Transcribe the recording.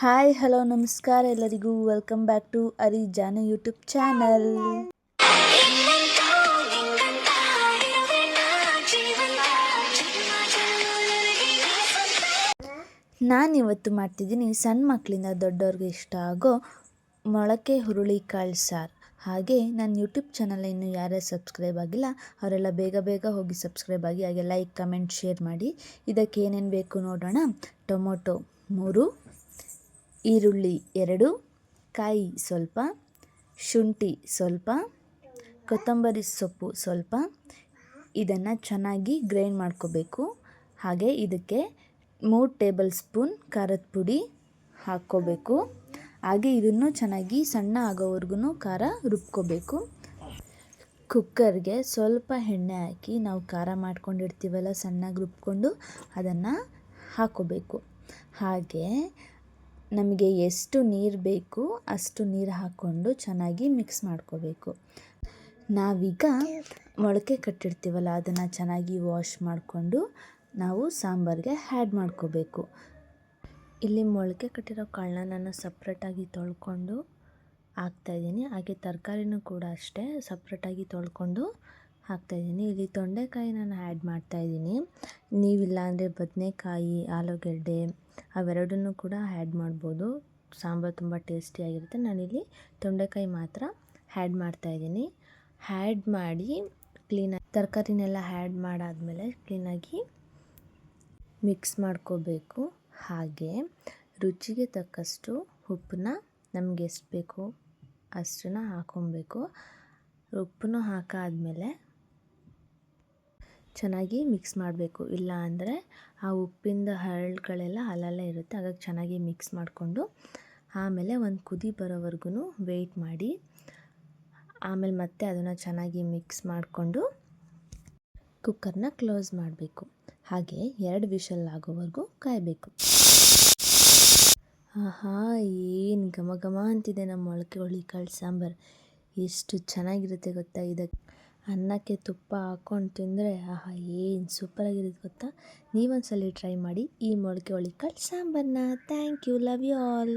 Hi hello ನಮಸ್ಕಾರ ಎಲ್ಲರಿಗೂ welcome back to Janu YouTube channel. ನಾನಿವತ್ತು ಮಾಡ್ತಿದ್ದೀನಿ ಸಣ್ಣ ಮಕ್ಕಳಿಂದ ದೊಡ್ಡವ್ರಿಗೆ ಇಷ್ಟ ಆಗೋ ಮೊಳಕೆ ಹುರುಳಿಕಾಳು ಸಾರು. ಹಾಗೆ ನನ್ನ ಯೂಟ್ಯೂಬ್ ಚಾನಲ್ ಇನ್ನೂ ಯಾರ್ಯಾರು ಸಬ್ಸ್ಕ್ರೈಬ್ ಆಗಿಲ್ಲ ಅವರೆಲ್ಲ ಬೇಗ ಹೋಗಿ ಸಬ್ಸ್ಕ್ರೈಬ್ ಆಗಿ, ಹಾಗೆ ಲೈಕ್ ಕಮೆಂಟ್ ಶೇರ್ ಮಾಡಿ. ಇದಕ್ಕೆ ಏನೇನು ಬೇಕು ನೋಡೋಣ. ಟೊಮೊಟೊ 3, ಈರುಳ್ಳಿ 2, ಕಾಯಿ ಸ್ವಲ್ಪ, ಶುಂಠಿ ಸ್ವಲ್ಪ, ಕೊತ್ತಂಬರಿ ಸೊಪ್ಪು ಸ್ವಲ್ಪ. ಇದನ್ನು ಚೆನ್ನಾಗಿ ಗ್ರೈಂಡ್ ಮಾಡ್ಕೋಬೇಕು. ಹಾಗೆ ಇದಕ್ಕೆ 3 ಟೇಬಲ್ ಸ್ಪೂನ್ ಖಾರದ ಪುಡಿ ಹಾಕ್ಕೋಬೇಕು. ಹಾಗೆ ಇದನ್ನು ಚೆನ್ನಾಗಿ ಸಣ್ಣ ಆಗೋವರೆಗೂ ಖಾರ ರುಬ್ಕೋಬೇಕು. ಕುಕ್ಕರ್ಗೆ ಸ್ವಲ್ಪ ಎಣ್ಣೆ ಹಾಕಿ ನಾವು ಖಾರ ಮಾಡ್ಕೊಂಡಿರ್ತೀವಲ್ಲ ಸಣ್ಣಗೆ ರುಬ್ಕೊಂಡು ಅದನ್ನು ಹಾಕ್ಕೋಬೇಕು. ಹಾಗೆ ನಮಗೆ ಎಷ್ಟು ನೀರು ಬೇಕು ಅಷ್ಟು ನೀರು ಹಾಕ್ಕೊಂಡು ಚೆನ್ನಾಗಿ ಮಿಕ್ಸ್ ಮಾಡ್ಕೋಬೇಕು. ನಾವೀಗ ಮೊಳಕೆ ಕಟ್ಟಿರ್ತೀವಲ್ಲ ಅದನ್ನು ಚೆನ್ನಾಗಿ ವಾಶ್ ಮಾಡಿಕೊಂಡು ನಾವು ಸಾಂಬಾರಿಗೆ ಆ್ಯಡ್ ಮಾಡ್ಕೋಬೇಕು. ಇಲ್ಲಿ ಮೊಳಕೆ ಕಟ್ಟಿರೋ ಕಾಳನ್ನ ನಾನು ಸಪ್ರೇಟಾಗಿ ತೊಳ್ಕೊಂಡು ಹಾಕ್ತಾಯಿದ್ದೀನಿ. ಹಾಗೆ ತರಕಾರಿನೂ ಕೂಡ ಅಷ್ಟೇ ಸಪ್ರೇಟಾಗಿ ತೊಳ್ಕೊಂಡು ಹಾಕ್ತಾಯಿದ್ದೀನಿ. ಇಲ್ಲಿ ತೊಂಡೆಕಾಯಿ ನಾನು ಆ್ಯಡ್ ಮಾಡ್ತಾಯಿದ್ದೀನಿ. ನೀವಿಲ್ಲ ಅಂದರೆ ಬದನೆಕಾಯಿ, ಆಲೂಗಡ್ಡೆ ಅವೆರಡನ್ನೂ ಕೂಡ ಆ್ಯಡ್ ಮಾಡ್ಬೋದು. ಸಾಂಬಾರು ತುಂಬ ಟೇಸ್ಟಿಯಾಗಿರುತ್ತೆ. ನಾನಿಲ್ಲಿ ತೊಂಡೆಕಾಯಿ ಮಾತ್ರ ಆ್ಯಡ್ ಮಾಡ್ತಾಯಿದ್ದೀನಿ. ಆ್ಯಡ್ ಮಾಡಿ ಕ್ಲೀನಾಗಿ ತರಕಾರಿನೆಲ್ಲ ಆ್ಯಡ್ ಮಾಡಾದಮೇಲೆ ಕ್ಲೀನಾಗಿ ಮಿಕ್ಸ್ ಮಾಡ್ಕೋಬೇಕು. ಹಾಗೆ ರುಚಿಗೆ ತಕ್ಕಷ್ಟು ಉಪ್ಪನ್ನ ನಮಗೆ ಎಷ್ಟು ಬೇಕು ಅಷ್ಟನ್ನು ಹಾಕ್ಕೊಬೇಕು. ಉಪ್ಪನ್ನು ಹಾಕಾದ್ಮೇಲೆ ಚೆನ್ನಾಗಿ ಮಿಕ್ಸ್ ಮಾಡಬೇಕು. ಇಲ್ಲ ಅಂದರೆ ಆ ಉಪ್ಪಿಂದ ಹರಳುಗಳೆಲ್ಲ ಅಲ್ಲಲ್ಲೇ ಇರುತ್ತೆ. ಹಾಗಾಗಿ ಚೆನ್ನಾಗಿ ಮಿಕ್ಸ್ ಮಾಡಿಕೊಂಡು ಆಮೇಲೆ ಒಂದು ಕುದಿ ಬರೋವರೆಗೂ ವೆಯ್ಟ್ ಮಾಡಿ. ಆಮೇಲೆ ಮತ್ತೆ ಅದನ್ನು ಚೆನ್ನಾಗಿ ಮಿಕ್ಸ್ ಮಾಡಿಕೊಂಡು ಕುಕ್ಕರ್ನ ಕ್ಲೋಸ್ ಮಾಡಬೇಕು. ಹಾಗೆ 2 ವಿಷಲ್ ಆಗೋವರೆಗೂ ಕಾಯಬೇಕು. ಆಹಾ, ಏನು ಘಮ ಅಂತಿದೆ ನಮ್ಮ ಮೊಳಕೆ ಹುರುಳಿಕಾಳು ಸಾಂಬಾರು. ಎಷ್ಟು ಚೆನ್ನಾಗಿರುತ್ತೆ ಗೊತ್ತಾ. ಇದಕ್ಕೆ ಅನ್ನಕ್ಕೆ ತುಪ್ಪ ಹಾಕ್ಕೊಂಡು ತಿಂದರೆ ಆಹಾ ಏನು ಸೂಪರಾಗಿರುತ್ತೆ ಗೊತ್ತಾ. ನೀವೊಂದ್ಸಲ ಟ್ರೈ ಮಾಡಿ ಈ ಮೊಳಕೆ ಹುರುಳಿಕಾಳು ಸಾಂಬಾರನ್ನ. Thank you, love you all.